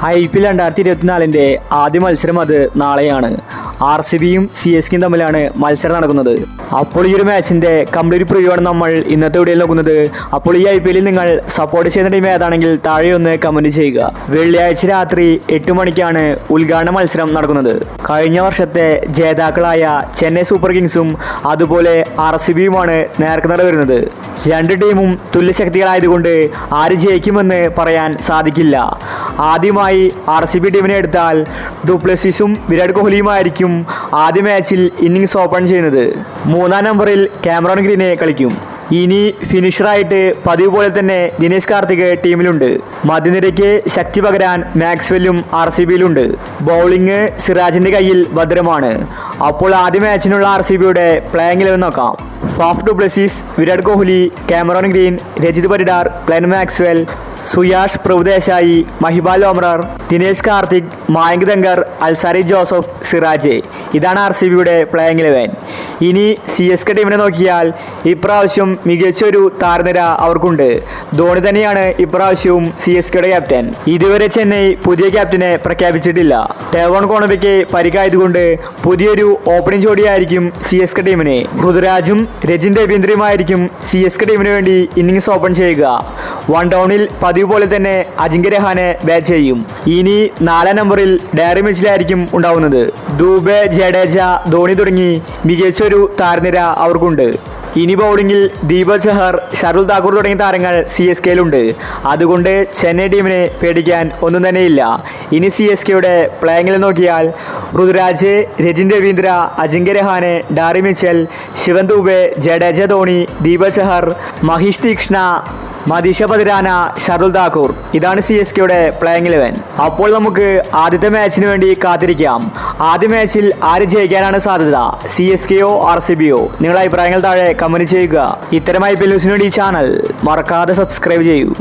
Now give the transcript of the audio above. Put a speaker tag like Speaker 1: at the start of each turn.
Speaker 1: IPL 2024 ആദ്യ മത്സരം അത് നാളെയാണ്. RCBയും CSKയും തമ്മിലാണ് മത്സരം നടക്കുന്നത്. അപ്പോൾ ഈ ഒരു മാച്ചിൻ്റെ കംപ്ലീറ്റ് പ്രിവ്യൂ ആണ് നമ്മൾ ഇന്നത്തെ വീഡിയോയിൽ നോക്കുന്നത്. അപ്പോൾ ഈ IPL നിങ്ങൾ സപ്പോർട്ട് ചെയ്യുന്ന ടീം ഏതാണെങ്കിൽ താഴെ ഒന്ന് കമൻറ്റ് ചെയ്യുക. വെള്ളിയാഴ്ച രാത്രി 8 മണിക്കാണ് ഉദ്ഘാടന മത്സരം നടക്കുന്നത്. കഴിഞ്ഞ വർഷത്തെ ജേതാക്കളായ ചെന്നൈ സൂപ്പർ കിങ്സും അതുപോലെ RCBയുമാണ് നേർക്കുനേർ വരുന്നത്. രണ്ട് ടീമും തുല്യശക്തികളായതുകൊണ്ട് ആര് ജയിക്കുമെന്ന് പറയാൻ സാധിക്കില്ല. ആദ്യമായി RCB ടീമിനെ എടുത്താൽ ഡുപ്ലസിസും വിരാട് കോഹ്ലിയുമായിരിക്കും ആദ്യ മാച്ചിൽ ഇന്നിങ്സ് ഓപ്പൺ ചെയ്യുന്നത്. 3-ാം നമ്പറിൽ കാമറോൺ ഗ്രീനെ കളിക്കും. ഇനി ഫിനിഷറായിട്ട് പതിവ് പോലെ തന്നെ ദിനേശ് കാർത്തിക് ടീമിലുണ്ട്. മധ്യനിരയ്ക്ക് ശക്തി പകരാൻ മാക്സ്വെല്ലും RCBയിലുണ്ട്. ബൗളിംഗ് സിറാജിൻ്റെ കയ്യിൽ ഭദ്രമാണ്. അപ്പോൾ ആദ്യ മാച്ചിനുള്ള RCBയുടെ പ്ലേയിങ് 11 നോക്കാം. Faf du Plessis, Virat Kohli, Cameron Green, Rajat Patidar, Glenn Maxwell, Suyash Prabhudessai, Mahipal Lomror, Dinesh Karthik, Mayank Dagar, Alzarri Joseph, Siraj. ഇതാണ് RCBയുടെ പ്ലേയിങ് 11. ഇനി CSK ടീമിനെ നോക്കിയാൽ ഇപ്രാവശ്യം മികച്ചൊരു താരനിര അവർക്കുണ്ട്. ധോണി തന്നെയാണ് ഇപ്രാവശ്യവും CSKയുടെ ക്യാപ്റ്റൻ. ഇതുവരെ ചെന്നൈ പുതിയ ക്യാപ്റ്റനെ പ്രഖ്യാപിച്ചിട്ടില്ല. ടേവോൺ കോണബയ്ക്ക് പരിക്കായതുകൊണ്ട് പുതിയൊരു ഓപ്പണിംഗ് ജോഡിയായിരിക്കും CSK ടീമിന്. ഋതുരാജും രജിൻ രവീന്ദ്രയുമായിരിക്കും CSK ടീമിന് വേണ്ടി ഇന്നിങ്സ് ഓപ്പൺ ചെയ്യുക. 1 ഡൗണിൽ പതിവ് പോലെ തന്നെ അജിങ്ക്യ രഹാനെ ബാറ്റ് ചെയ്യും. ഇനി 4-ാം നമ്പറിൽ ഡാരി മിച്ചലായിരിക്കും ഉണ്ടാവുന്നത്. ദൂബെ, ജഡേജ, ധോണി തുടങ്ങി മികച്ചൊരു താരനിര അവർക്കുണ്ട്. ഇനി ബൗളിംഗിൽ ദീപക് ചഹർ, ഷർദുൽ താക്കൂർ തുടങ്ങിയ താരങ്ങൾ CSKയിലുണ്ട്. അതുകൊണ്ട് ചെന്നൈ ടീമിനെ പേടിക്കാൻ ഒന്നും തന്നെയില്ല. ഇനി CSKയുടെ പ്ലേയിങ്ങിൽ നോക്കിയാൽ ഋതുരാജ്, രജിൻ രവീന്ദ്ര, അജിങ്ക്യ രഹാനെ, ഡാരി മിച്ചൽ, ശിവൻ ദൂബെ, ജഡേജ, ധോണി, ദീപക് ചഹർ, മഹീഷ് തീക്ഷ്ണ, മദീഷ പതിരാന, ഷർദുൽ താക്കൂർ. ഇതാണ് CSKയുടെ പ്ലേയിങ് 11. അപ്പോൾ നമുക്ക് ആദ്യത്തെ മാച്ചിന് വേണ്ടി കാത്തിരിക്കാം. ആദ്യ മാച്ചിൽ ആര് ജയിക്കാനാണ് സാധ്യത, CSKയോ RCBയോ? നിങ്ങളുടെ അഭിപ്രായങ്ങൾ താഴെ കമന്റ് ചെയ്യുക. ഇത്തരം IPL ന്യൂസിന് വേണ്ടി ഈ ചാനൽ മറക്കാതെ സബ്സ്ക്രൈബ് ചെയ്യൂ.